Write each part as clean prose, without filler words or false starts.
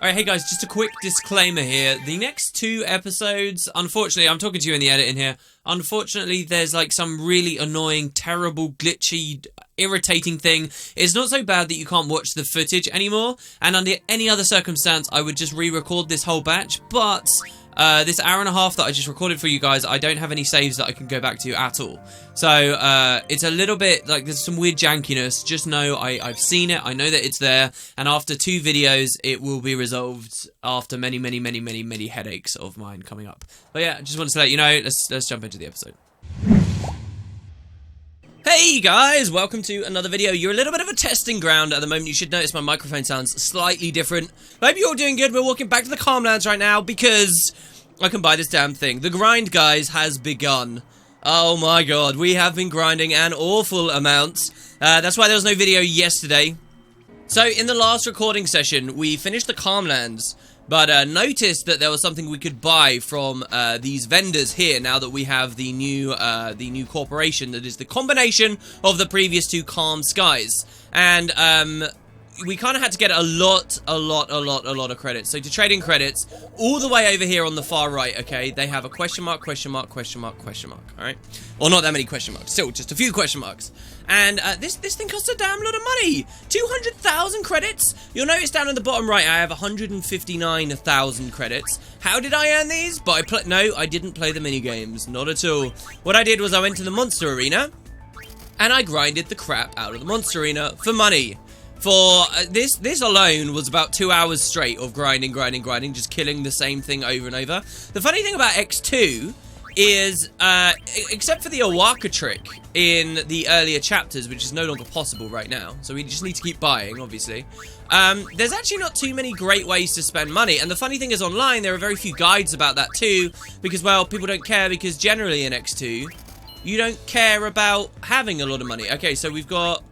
Alright, hey guys, just a quick disclaimer here. The next 2 episodes, unfortunately, I'm talking to you in the editing here. Unfortunately, there's like some really annoying, terrible, glitchy, irritating thing. It's not so bad that you can't watch the footage anymore, and under any other circumstance, I would just re-record this whole batch, but this hour and a half that I just recorded for you guys, I don't have any saves that I can go back to at all. So, it's a little bit, like, there's some weird jankiness. Just know I've seen it, I know that it's there, and after 2 videos, it will be resolved after many headaches of mine coming up. But yeah, just wanted to let you know, let's jump into the episode. Hey guys, welcome to another video. You're a little bit of a testing ground at the moment. You should notice my microphone sounds slightly different. I hope you're all doing good. We're walking back to the Calmlands right now because I can buy this damn thing. The grind, guys, has begun. Oh my god, we have been grinding an awful amount. That's why there was no video yesterday. So, in the last recording session, we finished the Calmlands, but noticed that there was something we could buy from these vendors here now that we have the new corporation that is the combination of the previous 2 Calm Skies. And we kind of had to get a lot of credits. So to trade in credits, all the way over here on the far right, okay, they have a question mark, alright? Or not that many question marks, still just a few question marks. And this thing costs a damn lot of money! 200,000 credits! You'll notice down in the bottom right, I have 159,000 credits. How did I earn these? No, I didn't play the minigames, not at all. What I did was I went to the Monster Arena, and I grinded the crap out of the Monster Arena for money. For this alone was about 2 hours straight of grinding, just killing the same thing over and over. The funny thing about X-2 is, except for the Awaka trick in the earlier chapters, which is no longer possible right now, so we just need to keep buying, obviously, there's actually not too many great ways to spend money. And the funny thing is, online, there are very few guides about that too, because, well, people don't care, because generally in X2, you don't care about having a lot of money. Okay, so we've got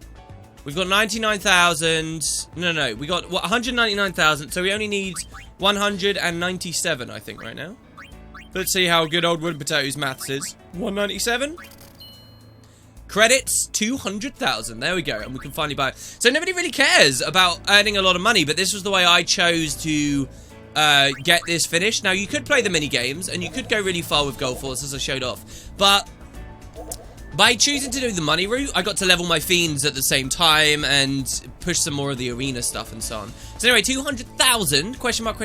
99,000. No, we got, what, 199,000. So we only need 197, I think, right now. Let's see how good old Wood Potato's maths is. 197. Credits, 200,000. There we go. And we can finally buy it. So nobody really cares about earning a lot of money, but this was the way I chose to get this finished. Now, you could play the mini games, and you could go really far with Gold Force, as I showed off. But by choosing to do the money route, I got to level my fiends at the same time and push some more of the arena stuff and so on. So anyway, 200,000, question mark.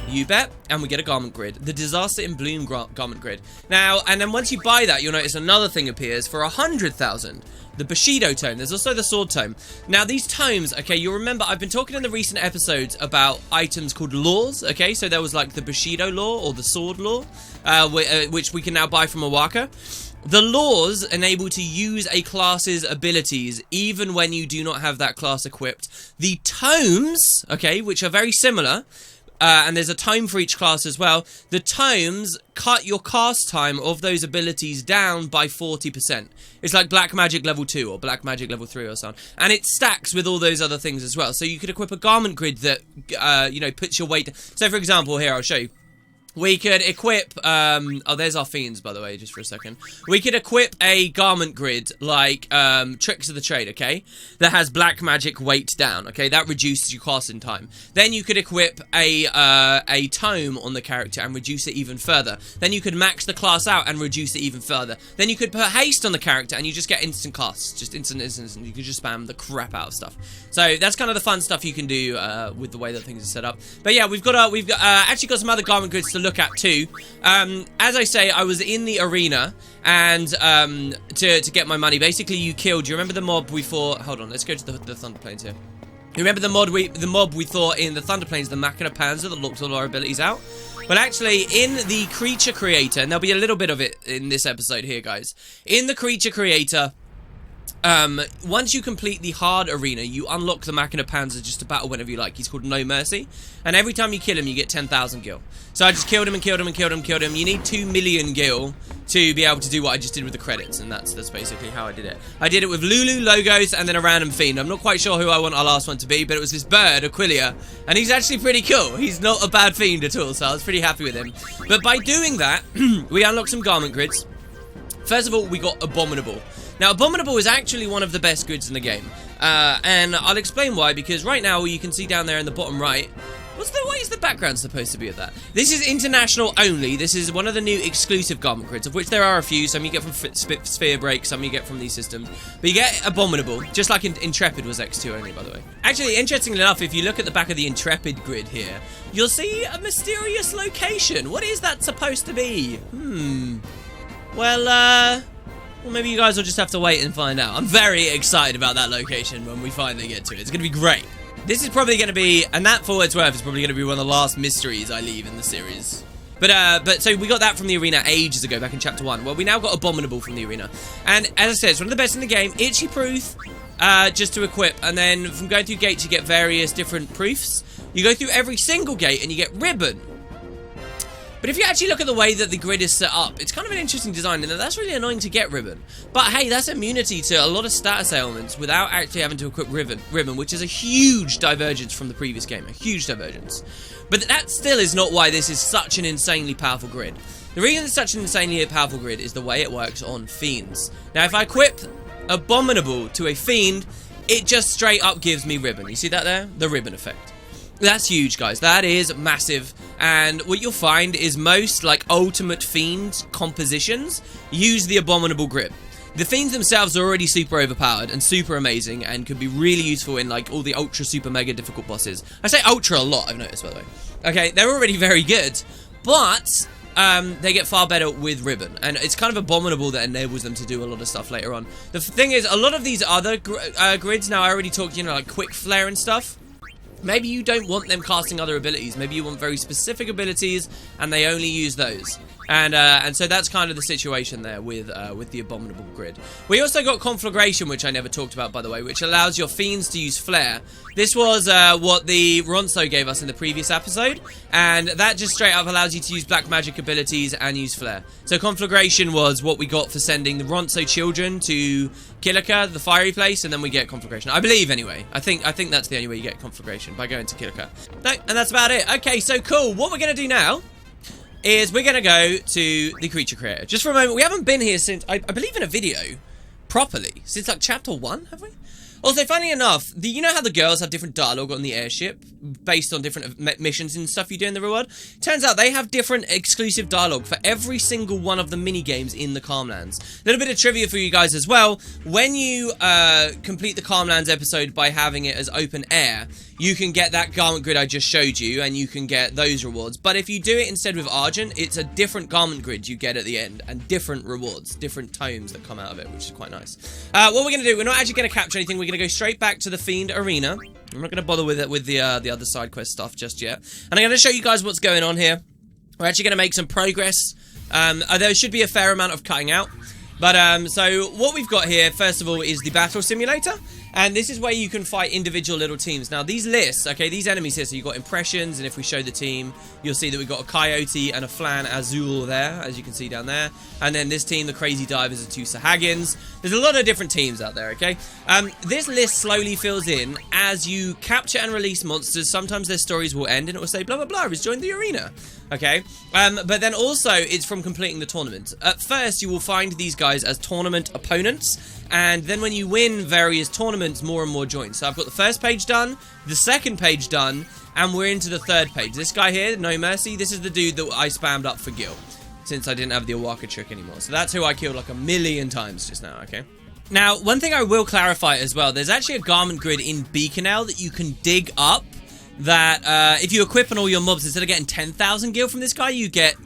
You bet. And we get a garment grid. The Disaster in Bloom garment grid. Now, and then once you buy that, you'll notice another thing appears for 100,000. The Bushido tome. There's also the sword tome. Now, these tomes, okay, you'll remember I've been talking in the recent episodes about items called laws, okay? So there was like the Bushido law or the sword law, which we can now buy from Awaka. The laws enable to use a class's abilities even when you do not have that class equipped. The tomes, okay, which are very similar, and there's a tome for each class as well. The tomes cut your cast time of those abilities down by 40%. It's like Black Magic level 2 or Black Magic level 3 or something. And it stacks with all those other things as well. So you could equip a garment grid that, you know, puts your weight. So for example, here, I'll show you. We could equip, oh, there's our fiends, by the way, just for a second. We could equip a garment grid like Tricks of the Trade, okay? That has Black Magic weight down, okay? That reduces your casting time. Then you could equip a tome on the character and reduce it even further. Then you could max the class out and reduce it even further. Then you could put haste on the character and you just get instant casts. Just instant. You could just spam the crap out of stuff. So that's kind of the fun stuff you can do with the way that things are set up. But yeah, we've actually got some other garment grids to look at too. As I say, I was in the arena and to get my money. Basically, you killed. You remember the mob we fought? Hold on, let's go to the Thunder Plains here. You remember the mob we fought in the Thunder Plains, the Machina Panzer that locked all our abilities out? Well, actually, in the creature creator, and there'll be a little bit of it in this episode here, guys. In the creature creator, once you complete the hard arena, you unlock the Machina Panzer just to battle whenever you like. He's called No Mercy. And every time you kill him, you get 10,000 gil. So I just killed him. You need 2 million gil to be able to do what I just did with the credits. And that's basically how I did it. I did it with Lulu, Logos, and then a random fiend. I'm not quite sure who I want our last one to be, but it was this bird, Aquilia. And he's actually pretty cool. He's not a bad fiend at all, so I was pretty happy with him. But by doing that, we unlocked some garment grids. First of all, we got Abominable. Now, Abominable is actually one of the best grids in the game. And I'll explain why, because right now you can see down there in the bottom right, what is the background supposed to be of that? This is international only. This is one of the new exclusive garment grids, of which there are a few. Some you get from Sphere Break, some you get from these systems. But you get Abominable, just like Intrepid was X2 only, by the way. Actually, interestingly enough, if you look at the back of the Intrepid grid here, you'll see a mysterious location. What is that supposed to be? Well, maybe you guys will just have to wait and find out. I'm very excited about that location when we finally get to it. It's going to be great. This is probably going to be, and that for what it's worth, is probably going to be one of the last mysteries I leave in the series. But so we got that from the arena ages ago, back in chapter 1. Well, we now got Abominable from the arena. And as I said, it's one of the best in the game. Itchy proof, just to equip. And then from going through gates, you get various different proofs. You go through every single gate and you get ribbon. But if you actually look at the way that the grid is set up, it's kind of an interesting design, and that's really annoying to get ribbon. But hey, that's immunity to a lot of status ailments without actually having to equip ribbon, which is a huge divergence from the previous game, a huge divergence. But that still is not why this is such an insanely powerful grid. The reason it's such an insanely powerful grid is the way it works on fiends. Now, if I equip Abominable to a fiend, it just straight up gives me ribbon. You see that there? The ribbon effect. That's huge, guys. That is massive. And what you'll find is most, like, ultimate fiend compositions use the Abominable grip. The fiends themselves are already super overpowered and super amazing and could be really useful in, like, all the ultra, super, mega difficult bosses. I say ultra a lot, I've noticed, by the way. Okay, they're already very good, but they get far better with ribbon. And it's kind of Abominable that enables them to do a lot of stuff later on. The thing is, a lot of these other grids, now I already talked, you know, like quick flare and stuff. Maybe you don't want them casting other abilities. Maybe you want very specific abilities, and they only use those. And so that's kind of the situation there with the Abominable grid. We also got Conflagration, which I never talked about, by the way, which allows your fiends to use flare. This was what the Ronso gave us in the previous episode, and that just straight up allows you to use black magic abilities and use flare. So Conflagration was what we got for sending the Ronso children to Kilika, the fiery place, and then we get Conflagration. I believe, anyway. I think that's the only way you get Conflagration, by going to Kilika. No, and that's about it. Okay, so cool. What we're going to do now is we're going to go to the creature creator. Just for a moment, we haven't been here since, I believe in a video, properly, since like chapter 1, have we? Also, funny enough, you know how the girls have different dialogue on the airship based on different missions and stuff you do in the reward? Turns out they have different exclusive dialogue for every single one of the mini-games in the Calmlands. A little bit of trivia for you guys as well. When you complete the Calmlands episode by having it as open air, you can get that garment grid I just showed you, and you can get those rewards. But if you do it instead with Argent, it's a different garment grid you get at the end, and different rewards, different tomes that come out of it, which is quite nice. What we're going to do, we're not actually going to capture anything. We're going to go straight back to the Fiend Arena. I'm not going to bother with it with the other side quest stuff just yet. And I'm going to show you guys what's going on here. We're actually going to make some progress. There should be a fair amount of cutting out. But, so, what we've got here, first of all, is the Battle Simulator. And this is where you can fight individual little teams. Now, these lists, okay, these enemies here, so you've got impressions, and if we show the team, you'll see that we've got a Coyote and a Flan Azul there, as you can see down there. And then this team, the Crazy Divers, are two Sahagins. There's a lot of different teams out there, okay? This list slowly fills in as you capture and release monsters. Sometimes their stories will end, and it will say, blah, blah, blah, has joined the arena. Okay, but then also it's from completing the tournament. At first, you will find these guys as tournament opponents, and then when you win various tournaments, more and more join. So I've got the first page done, the second page done, and we're into the third page. This guy here, No Mercy, this is the dude that I spammed up for Gil, since I didn't have the Awaka trick anymore. So that's who I killed like 1,000,000 times just now, okay? Now, one thing I will clarify as well, there's actually a garment grid in Beaconel that you can dig up, that if you equip on all your mobs, instead of getting 10,000 gil from this guy, you get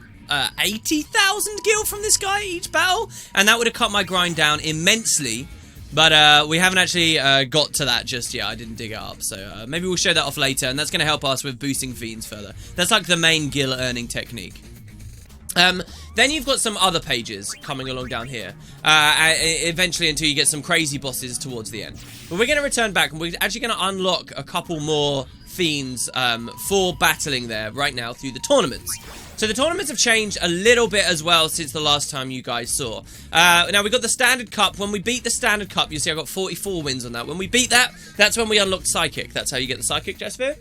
80,000 gil from this guy each battle, and that would have cut my grind down immensely. But we haven't actually got to that just yet. I didn't dig it up, so maybe we'll show that off later, and that's going to help us with boosting fiends further. That's like the main gil earning technique. Then you've got some other pages coming along down here, eventually until you get some crazy bosses towards the end. But we're going to return back, and we're actually going to unlock a couple more fiends for battling there right now through the tournaments. So the tournaments have changed a little bit as well since the last time you guys saw. Now, we got the Standard Cup. When we beat the Standard Cup, you see I got 44 wins on that. When we beat that, that's when we unlocked Psychic. That's how you get the Psychic, Jasper.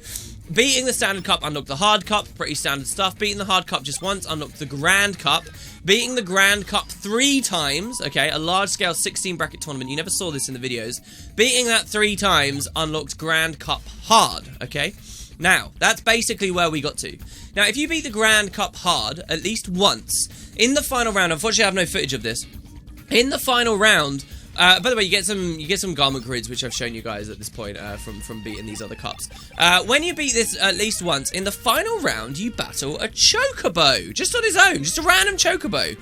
Beating the Standard Cup unlocked the Hard Cup. Pretty standard stuff. Beating the Hard Cup just once unlocked the Grand Cup. Beating the Grand Cup 3 times, okay, a large-scale 16-bracket tournament. You never saw this in the videos. Beating that 3 times unlocked Grand Cup Hard, okay? Now, that's basically where we got to. Now, if you beat the Grand Cup Hard at least once, in the final round, unfortunately I have no footage of this, in the final round, by the way, you get some garment grids, which I've shown you guys at this point from beating these other cups. When you beat this at least once, in the final round, you battle a Chocobo, just on his own, just a random Chocobo.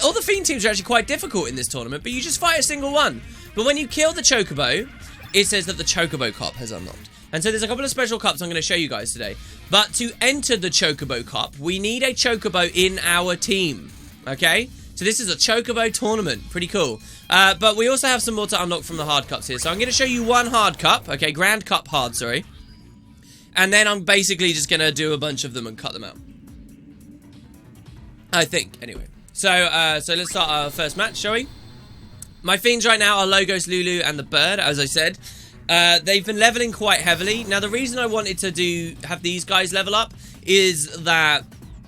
All the Fiend teams are actually quite difficult in this tournament, but you just fight a single one. But when you kill the Chocobo, it says that the Chocobo Cup has unlocked. And so there's a couple of special cups I'm going to show you guys today. But to enter the Chocobo Cup, we need a Chocobo in our team. Okay? So this is a Chocobo tournament. Pretty cool. But we also have some more to unlock from the hard cups here. So I'm going to show you one hard cup. Okay, Grand Cup hard, sorry. And then I'm basically just going to do a bunch of them and cut them out. I think, anyway. So let's start our first match, shall we? My fiends right now are Logos, Lulu, and the Bird, as I said. They've been leveling quite heavily. Now, the reason I wanted to have these guys level up is that,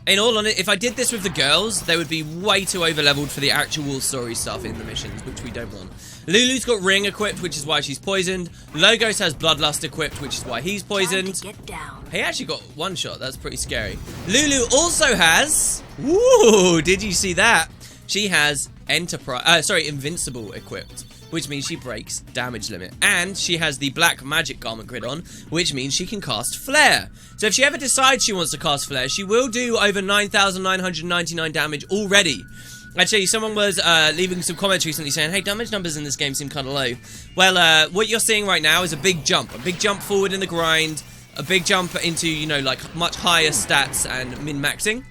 in all honesty, if I did this with the girls, they would be way too over-leveled for the actual story stuff in the missions, which we don't want. Lulu's got Ring equipped, which is why she's poisoned. Logos has Bloodlust equipped, which is why he's poisoned. He actually got one shot. That's pretty scary. Lulu also has... Woo! Did you see that? She has Invincible equipped, which means she breaks damage limit. And she has the Black Magic Garment Grid on, which means she can cast Flare. So if she ever decides she wants to cast Flare, she will do over 9,999 damage already. Actually, someone was leaving some comments recently saying, hey, damage numbers in this game seem kind of low. Well, what you're seeing right now is a big jump forward in the grind, a big jump into, you know, like much higher stats and min-maxing.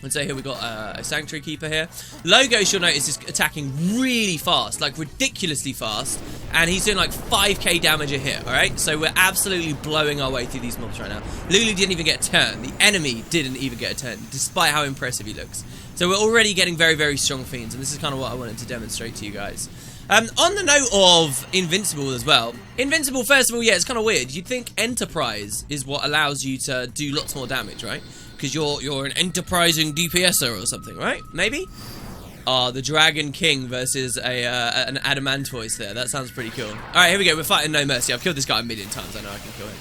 And so here we got a Sanctuary Keeper here. Logos, you'll notice, is attacking really fast, like ridiculously fast. And he's doing like 5k damage a hit, alright? So we're absolutely blowing our way through these mobs right now. Lulu didn't even get a turn. The enemy didn't even get a turn, despite how impressive he looks. So we're already getting very, very strong fiends. And this is kind of what I wanted to demonstrate to you guys. On the note of Invincible as well. Invincible, first of all, yeah, it's kind of weird. You'd think Enterprise is what allows you to do lots more damage, right? Because you're an enterprising DPSer or something, right? Maybe? The Dragon King versus an Adamantoise there. That sounds pretty cool. Alright, here we go. We're fighting No Mercy. I've killed this guy a million times. I know I can kill him.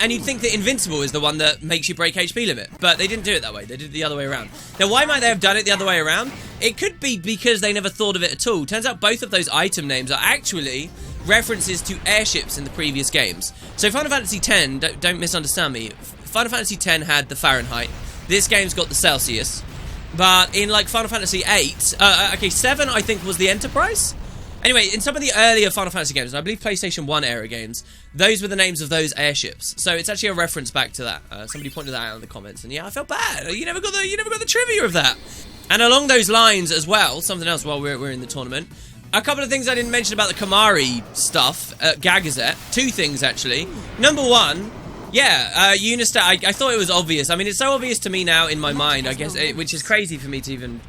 And you'd think that Invincible is the one that makes you break HP limit. But they didn't do it that way. They did it the other way around. Now, why might they have done it the other way around? It could be because they never thought of it at all. Turns out both of those item names are actually references to airships in the previous games. So Final Fantasy X, don't misunderstand me. Final Fantasy X had the Fahrenheit. This game's got the Celsius. But in, like, Final Fantasy 8... okay, 7, I think, was the Enterprise? Anyway, in some of the earlier Final Fantasy games, I believe PlayStation 1 era games, those were the names of those airships. So it's actually a reference back to that. Somebody pointed that out in the comments. And yeah, I felt bad. You never got the trivia of that. And along those lines as well, something else while we're in the tournament... A couple of things I didn't mention about the Kamari stuff at Gagazette. 2 things, actually. Number 1... Yeah, Unistat, I thought it was obvious. I mean, it's so obvious to me now in my mind, I guess, which is crazy for me to even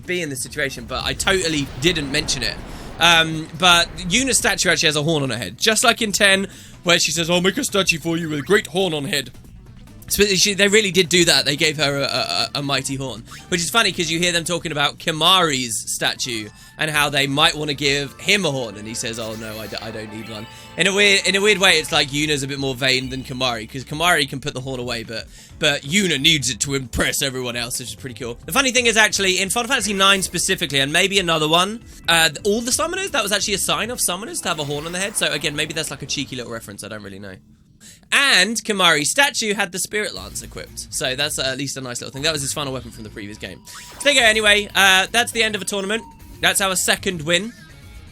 be in this situation, but I totally didn't mention it. But Yuna's statue actually has a horn on her head, just like in 10, where she says, I'll make a statue for you with a great horn on head. So they really did do that. They gave her a mighty horn, which is funny because you hear them talking about Kimari's statue and how they might want to give him a horn, and he says, "Oh no, I don't need one." In a weird way, it's like Yuna's a bit more vain than Kimari, because Kimari can put the horn away, but Yuna needs it to impress everyone else, which is pretty cool. The funny thing is, actually, in Final Fantasy IX specifically, and maybe another one, all the summoners, that was actually a sign of summoners to have a horn on their head. So again, maybe that's like a cheeky little reference. I don't really know. And Kimari's statue had the Spirit Lance equipped. So that's at least a nice little thing. That was his final weapon from the previous game. So there you go. Anyway, that's the end of a tournament. That's our second win.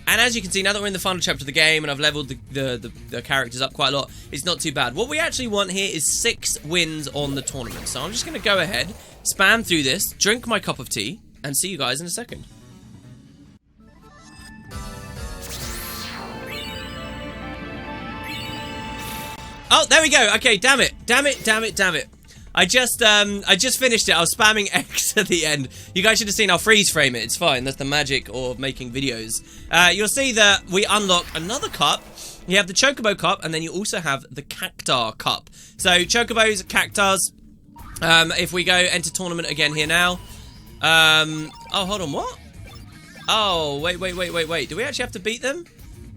And as you can see, now that we're in the final chapter of the game and I've leveled the characters up quite a lot, it's not too bad. What we actually want here is 6 wins on the tournament. So I'm just going to go ahead, spam through this, drink my cup of tea, and see you guys in a second. Oh, there we go. Okay, damn it. Damn it, damn it, damn it. I just finished it. I was spamming X at the end. You guys should have seen I'll freeze frame it. It's fine. That's the magic of making videos. You'll see that we unlock another cup. You have the Chocobo cup, and then you also have the Cactar cup. So, Chocobos, Cactars. If we go enter tournament again here now. Oh, hold on, what? Oh, wait. Do we actually have to beat them?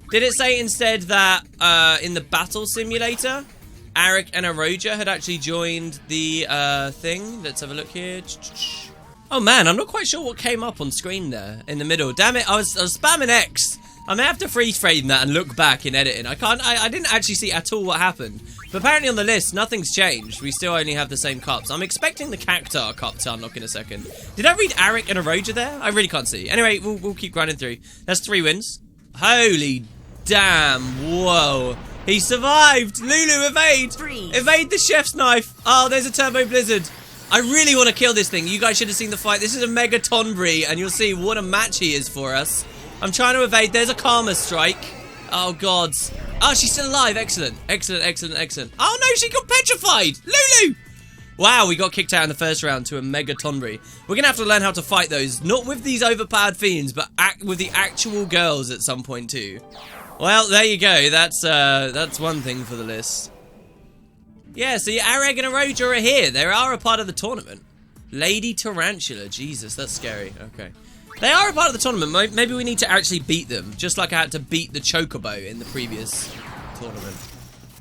Did it say instead that in the battle simulator, Arik and Aroja had actually joined the thing? Let's have a look here. Oh man, I'm not quite sure what came up on screen there in the middle. Damn it, I was spamming X. I may have to freeze frame that and look back in editing. I didn't actually see at all what happened. But apparently on the list, nothing's changed. We still only have the same cups. I'm expecting the Cactar cup to unlock in a second. Did I read Arik and Aroja there? I really can't see. Anyway, we'll keep grinding through. That's 3 wins. Holy damn, whoa. He survived! Lulu, evade! Freeze. Evade the chef's knife! Oh, there's a turbo blizzard. I really want to kill this thing. You guys should have seen the fight. This is a mega tonberry, and you'll see what a match he is for us. I'm trying to evade. There's a karma strike. Oh, God. Oh, she's still alive. Excellent. Excellent, excellent, excellent. Oh, no, she got petrified. Lulu! Wow, we got kicked out in the first round to a mega tonberry. We're going to have to learn how to fight those. Not with these overpowered fiends, but with the actual girls at some point, too. Well, there you go. That's one thing for the list. Yeah, see, Arik and Aroja are here. They are a part of the tournament. Lady Tarantula. Jesus, that's scary. Okay. They are a part of the tournament. Maybe we need to actually beat them. Just like I had to beat the Chocobo in the previous tournament.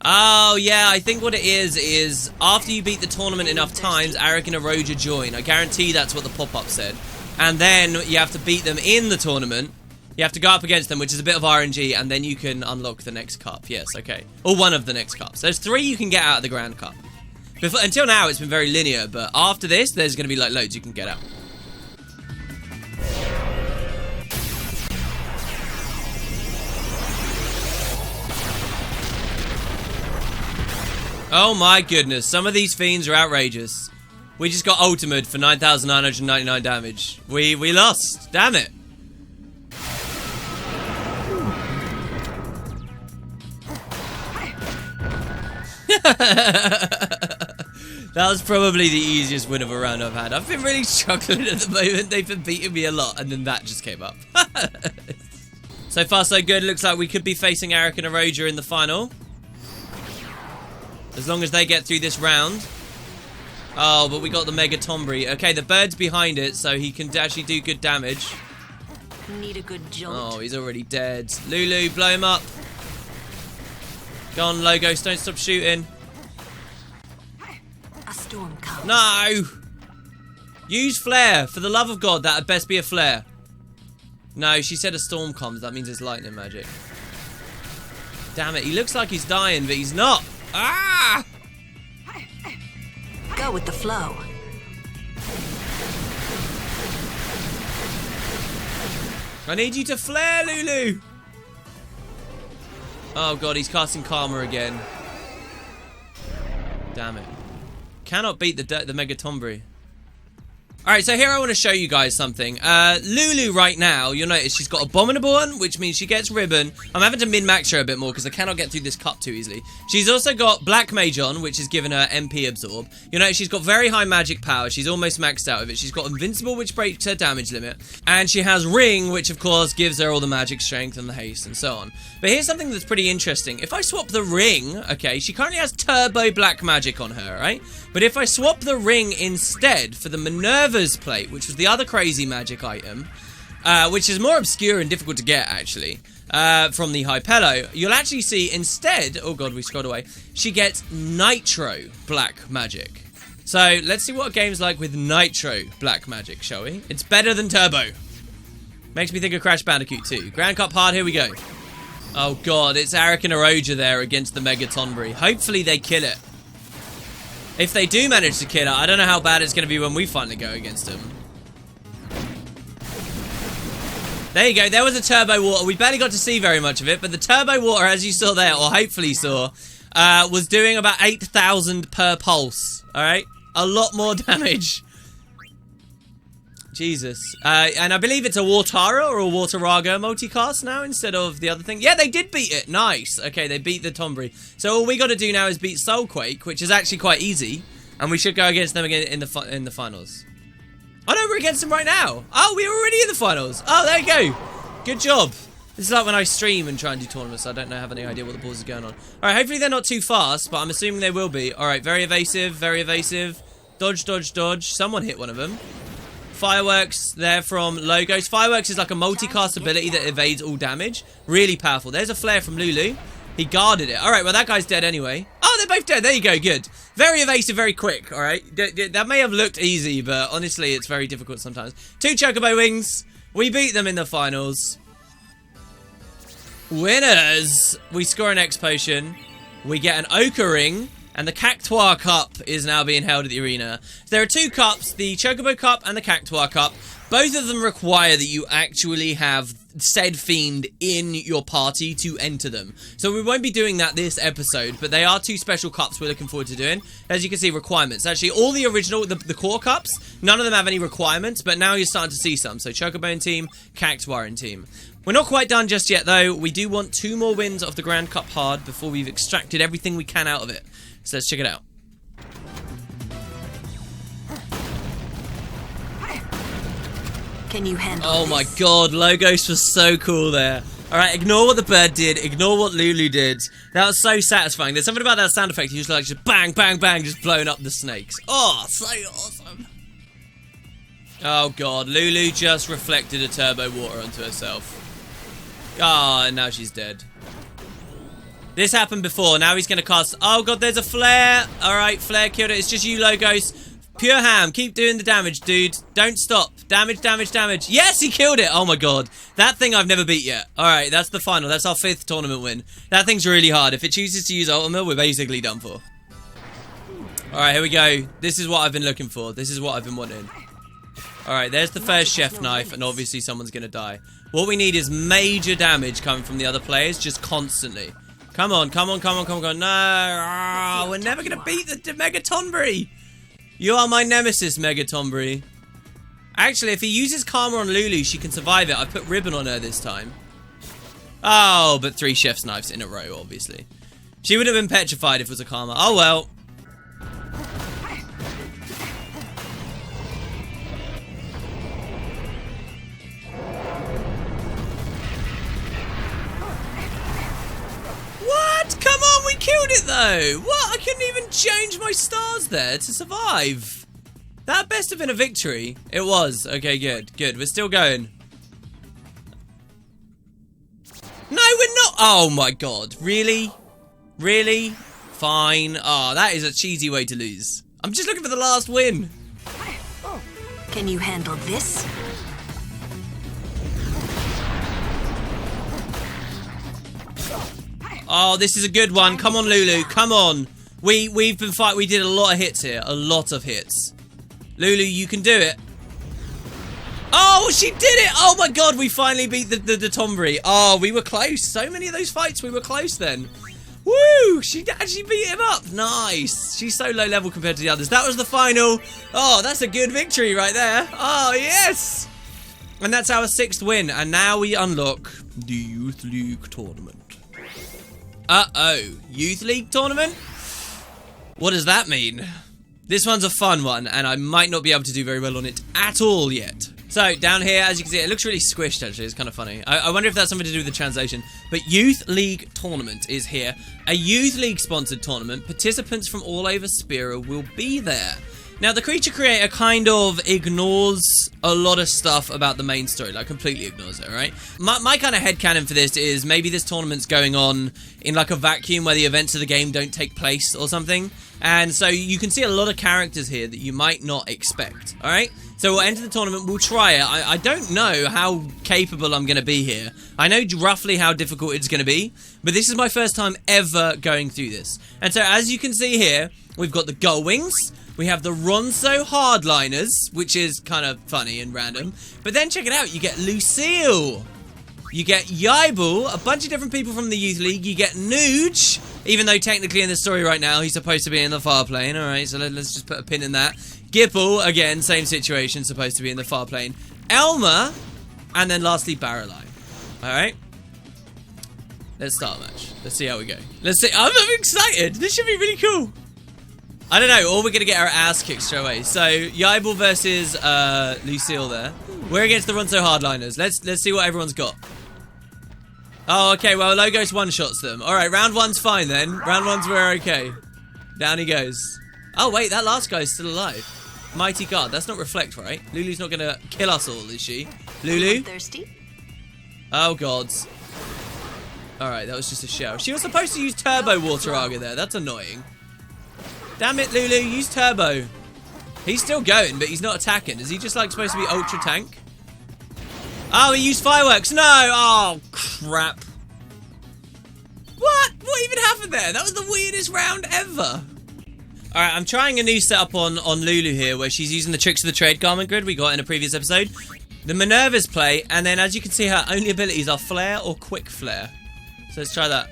Oh, yeah. I think what it is after you beat the tournament enough times, Arik and Aroja join. I guarantee that's what the pop-up said. And then you have to beat them in the tournament. You have to go up against them, which is a bit of RNG, and then you can unlock the next cup. Yes, okay. Or one of the next cups. There's 3 you can get out of the Grand Cup. Until now, it's been very linear, but after this, there's going to be, like, loads you can get out. Oh my goodness, some of these fiends are outrageous. We just got ultimate for 9,999 damage. We lost. Damn it. That was probably the easiest win of a round I've had. I've been really struggling at the moment. They've been beating me a lot, and then that just came up. So far, so good. Looks like we could be facing Arik and Aroja in the final. As long as they get through this round. Oh, but we got the Mega Tonberry. Okay, the bird's behind it, so he can actually do good damage. Need a good jolt. Oh, he's already dead. Lulu, blow him up. Go on, Logos, don't stop shooting. A storm comes. No! Use flare. For the love of God, that had best be a flare. No, she said a storm comes. That means it's lightning magic. Damn it, he looks like he's dying, but he's not. Ah! Go with the flow. I need you to flare, Lulu! Oh god, he's casting Karma again. Damn it. Cannot beat the Mega Tonberry. Alright, so here I want to show you guys something. Lulu right now, you'll notice she's got Abominable on, which means she gets ribbon. I'm having to min-max her a bit more because I cannot get through this cup too easily. She's also got Black Mage on, which is giving her MP absorb. You'll notice she's got very high magic power. She's almost maxed out of it. She's got Invincible, which breaks her damage limit. And she has Ring, which of course gives her all the magic strength and the haste and so on. But here's something that's pretty interesting. If I swap the Ring, okay, she currently has Turbo Black Magic on her, right? But if I swap the Ring instead for the Minerva's Plate, which was the other crazy magic item, which is more obscure and difficult to get, actually, from the Hypello, you'll actually see instead, oh god, we scrolled away, she gets Nitro Black Magic. So, let's see what a game's like with Nitro Black Magic, shall we? It's better than Turbo. Makes me think of Crash Bandicoot 2. Grand Cup hard, here we go. Oh god, it's Arik and Aroja there against the Mega Tonberry. Hopefully they kill it. If they do manage to kill it, I don't know how bad it's going to be when we finally go against them. There you go. There was a turbo water. We barely got to see very much of it, but the turbo water, as you saw there, or hopefully saw, was doing about 8,000 per pulse. All right? A lot more damage. Jesus. And I believe it's a Wartara or a Wartaraga multicast now instead of the other thing. Yeah, they did beat it. Nice. Okay, they beat the tonberry. So all we got to do now is beat Soulquake, which is actually quite easy. And we should go against them again in the finals. Oh, no, we're against them right now. Oh, we're already in the finals. Oh, there you go. Good job. This is like when I stream and try and do tournaments. I don't have any idea what the balls are going on. All right, hopefully they're not too fast, but I'm assuming they will be. All right, very evasive, very evasive. Dodge, dodge, dodge. Someone hit one of them. Fireworks there from Logos. Fireworks is like a multicast ability that evades all damage. Really powerful. There's a flare from Lulu. He guarded it. All right, well, that guy's dead anyway. Oh, they're both dead. There you go. Good. Very evasive, very quick. All right. That may have looked easy, but honestly, it's very difficult sometimes. 2 Chocobo Wings. We beat them in the finals. Winners. We score an X potion. We get an Ochre ring. And the Cactuar Cup is now being held at the arena. So there are 2 cups, the Chocobo Cup and the Cactuar Cup. Both of them require that you actually have said fiend in your party to enter them. So we won't be doing that this episode, but they are 2 special cups we're looking forward to doing. As you can see, requirements. Actually, all the original, the core cups, none of them have any requirements, but now you're starting to see some. So Chocobo in team, Cactuar in team. We're not quite done just yet, though. We do want 2 more wins of the Grand Cup hard before we've extracted everything we can out of it. So let's check it out. Can you handle Oh this? my god, Logos was so cool there. Alright, ignore what the bird did, ignore what Lulu did. That was so satisfying. There's something about that sound effect, you just bang, bang, bang, just blowing up the snakes. Oh, so awesome. Oh god, Lulu just reflected a turbo water onto herself. Ah, and now she's dead. This happened before, now he's gonna cast... Oh god, there's a flare. Alright, flare killed it. It's just you, Logos. Pure ham, keep doing the damage, dude. Don't stop. Damage, damage, damage. Yes, he killed it. Oh my god. That thing I've never beat yet. Alright, that's the final. That's our 5th tournament win. That thing's really hard. If it chooses to use ultimate, we're basically done for. Alright, here we go. This is what I've been looking for. This is what I've been wanting. Alright, there's the first chef knife, and obviously someone's gonna die. What we need is major damage coming from the other players, just constantly. Come on, come on, come on, come on. No, we're never gonna beat the Mega Tonberry. You are my nemesis, Mega Tonberry. Actually, if he uses Karma on Lulu, she can survive it. I put ribbon on her this time. Oh, but 3 chef's knives in a row, obviously. She would have been petrified if it was a Karma. Oh, well. Come on, we killed it though! What? I couldn't even change my stars there to survive. That best have been a victory. It was. Okay, good. Good. We're still going. No, we're not. Oh my god. Really? Really? Fine. Oh, that is a cheesy way to lose. I'm just looking for the last win. Can you handle this? Oh, this is a good one. Come on, Lulu. Come on. We've been fighting. We did a lot of hits here. A lot of hits. Lulu, you can do it. Oh, she did it. Oh, my God. We finally beat the Tonberry. Oh, we were close. So many of those fights, we were close then. Woo! She actually beat him up. Nice. She's so low level compared to the others. That was the final. Oh, that's a good victory right there. Oh, yes. And that's our 6th win. And now we unlock the Youth League Tournament. Uh-oh. Youth League Tournament? What does that mean? This one's a fun one, and I might not be able to do very well on it at all yet. So, down here, as you can see, it looks really squished, actually. It's kind of funny. I wonder if that's something to do with the translation. But Youth League Tournament is here. A Youth League-sponsored tournament. Participants from all over Spira will be there. Now, the creature creator kind of ignores a lot of stuff about the main story, like completely ignores it, right? My kind of headcanon for this is maybe this tournament's going on in like a vacuum where the events of the game don't take place or something. And so you can see a lot of characters here that you might not expect, all right? So we'll enter the tournament, we'll try it. I don't know how capable I'm going to be here. I know roughly how difficult it's going to be, but this is my first time ever going through this. And so as you can see here, we've got the Gullwings. We have the Ronso Hardliners, which is kind of funny and random. But then check it out, you get Lucille. You get Yaibul, a bunch of different people from the Youth League. You get Nuge, Even though technically in the story right now, he's supposed to be in the far plane. Alright, so let's just put a pin in that. Gipple, again, same situation, supposed to be in the far plane. Elmer, and then lastly, Barreleye. Alright. Let's start a match. Let's see how we go. Let's see. I'm excited. This should be really cool. I don't know. Or we're going to get our ass kicked straight away. So, Yibel versus Lucille there. We're against the Run So Hardliners. Let's see what everyone's got. Oh, okay. Well, Logos one-shots them. Alright, round one's fine then. Round one's we're okay. Down he goes. Oh, wait. That last guy's still alive. Mighty God. That's not Reflect, right? Lulu's not going to kill us all, is she? Lulu? Thirsty? Oh, gods. Alright, that was just a shell. She was supposed to use Turbo Water Aga there. That's annoying. Damn it, Lulu. Use Turbo. He's still going, but he's not attacking. Is he just, like, supposed to be Ultra Tank? Oh, he used Fireworks. No. Oh, crap. What? What even happened there? That was the weirdest round ever. Alright, I'm trying a new setup on Lulu here, where she's using the Tricks of the Trade Garment Grid we got in a previous episode. The Minerva's play, and then, as you can see, her only abilities are Flare or Quick Flare. So let's try that.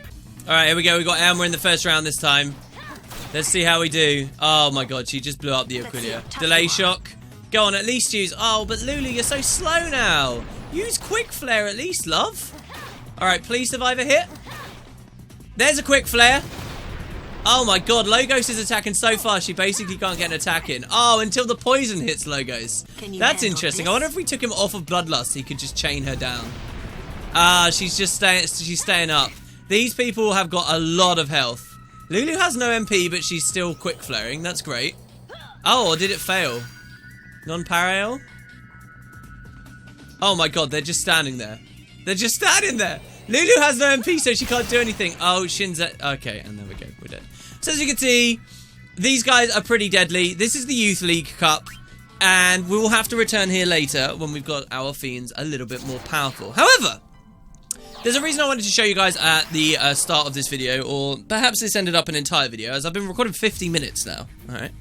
Alright, here we go. We got Elmer in the first round this time. Let's see how we do. Oh my god, she just blew up the Aquilia. Delay Shock. Go on, at least use... Oh, but Lulu, you're so slow now. Use Quick Flare at least, love. Alright, please survive a hit. There's a Quick Flare. Oh my god, Logos is attacking so fast she basically can't get an attack in. Oh, until the poison hits Logos. That's interesting. I wonder if we took him off of Bloodlust, he could just chain her down. Ah, she's staying up. These people have got a lot of health. Lulu has no MP, but she's still quick flaring. That's great. Oh, or did it fail? Non-parallel? Oh my god, they're just standing there. They're just standing there. Lulu has no MP, so she can't do anything. Oh, Shinza. Okay, and there we go. We're dead. So as you can see, these guys are pretty deadly. This is the Youth League Cup. And we will have to return here later when we've got our fiends a little bit more powerful. However, there's a reason I wanted to show you guys at the start of this video, or perhaps this ended up an entire video, as I've been recording 50 minutes now. Alright.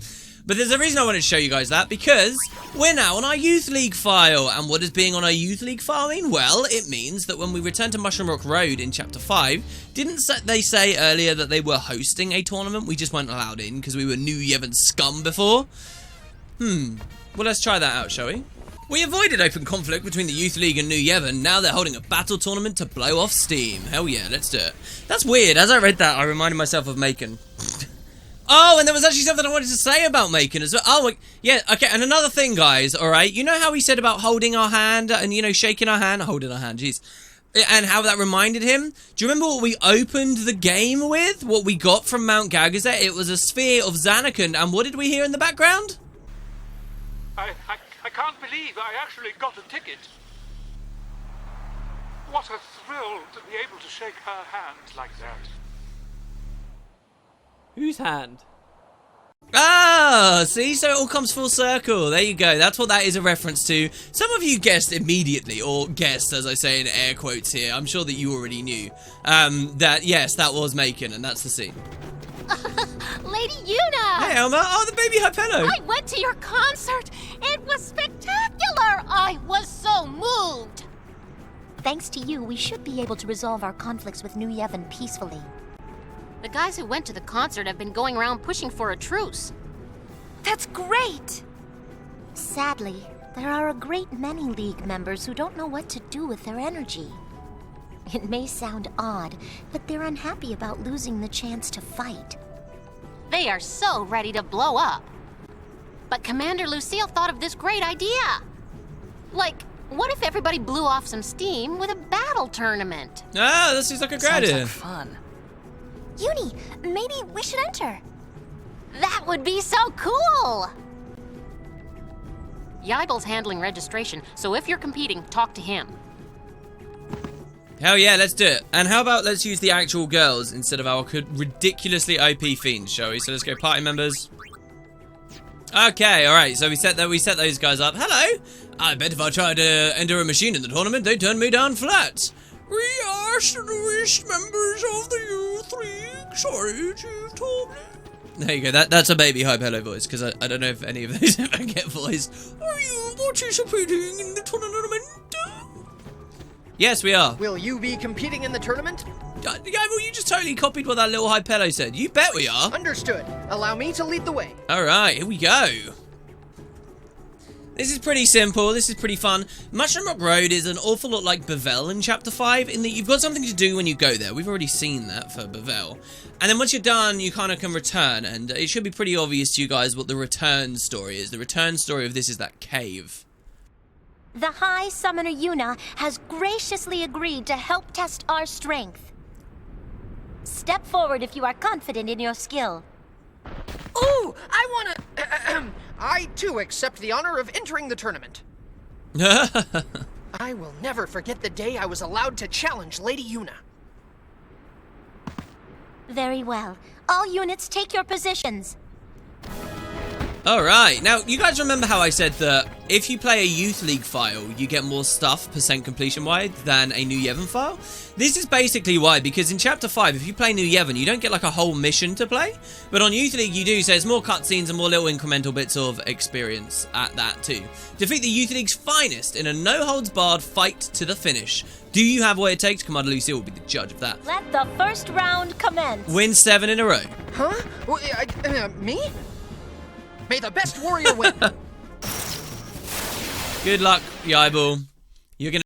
But there's a reason I wanted to show you guys that, because we're now on our Youth League file. And what does being on our Youth League file mean? Well, it means that when we return to Mushroom Rock Road in Chapter 5, didn't they say earlier that they were hosting a tournament? We just weren't allowed in because we were New Yevon scum before. Well, let's try that out, shall we? We avoided open conflict between the Youth League and New Yevon. Now they're holding a battle tournament to blow off steam. Hell yeah, let's do it. That's weird. As I read that, I reminded myself of Macon. Oh, and there was actually something I wanted to say about Macon as well. Oh, yeah, okay, and another thing, guys, alright? You know how he said about holding our hand and, you know, shaking our hand? Holding our hand, jeez. And how that reminded him? Do you remember what we opened the game with? What we got from Mount Gagazet? It was a sphere of Zanarkand, and what did we hear in the background? I can't believe I actually got a ticket. What a thrill to be able to shake her hand like that. Whose hand? Ah, see, so it all comes full circle. There you go. That's what that is a reference to. Some of you guessed immediately, or guessed, as I say in air quotes here. I'm sure that you already knew. That, yes, that was Macon, and that's the scene. Lady Una! Hey, Elma. Oh, the baby Hypello. I went to your concert. It was spectacular. I was so moved. Thanks to you, we should be able to resolve our conflicts with New Yevon peacefully. The guys who went to the concert have been going around pushing for a truce. That's great! Sadly, there are a great many League members who don't know what to do with their energy. It may sound odd, but they're unhappy about losing the chance to fight. They are so ready to blow up. But Commander Lucille thought of this great idea. Like, what if everybody blew off some steam with a battle tournament? Ah, this seems like a great idea. Sounds like fun. Uni, maybe we should enter. That would be so cool! Yibel's handling registration, so if you're competing, talk to him. Hell yeah, let's do it. And how about let's use the actual girls instead of our ridiculously OP fiends, shall we? So let's go party members. Okay, alright, so we set those guys up. Hello! I bet if I try to enter a machine in the tournament, they turn me down flat. We are distinguished members of the Youth League. Sorry, Chief Tomlin. There you go, that's a baby Hypello voice, because I don't know if any of those ever get voiced. Are you participating in the tournament? Yes, we are. Will you be competing in the tournament? Well, you just totally copied what that little Hypello said. You bet we are. Understood. Allow me to lead the way. Alright, here we go. This is pretty simple. This is pretty fun. Mushroom Rock Road is an awful lot like Bevelle in Chapter 5, in that you've got something to do when you go there. We've already seen that for Bevelle. And then once you're done, you kind of can return, and it should be pretty obvious to you guys what the return story is. The return story of this is that cave. The High Summoner Yuna has graciously agreed to help test our strength. Step forward if you are confident in your skill. Ooh, I wanna... I, too, accept the honor of entering the tournament. I will never forget the day I was allowed to challenge Lady Yuna. Very well. All units take your positions. Alright, now you guys remember how I said that if you play a Youth League file, you get more stuff % completion wide than a New Yevon file? This is basically why, because in Chapter 5, if you play New Yevon, you don't get like a whole mission to play. But on Youth League, you do, so there's more cutscenes and more little incremental bits of experience at that too. Defeat the Youth League's finest in a no-holds-barred fight to the finish. Do you have what it takes? Commander Lucille will be the judge of that. Let the first round commence. Win 7 in a row. Huh? Well, me? May the best warrior win. Good luck, Yibel.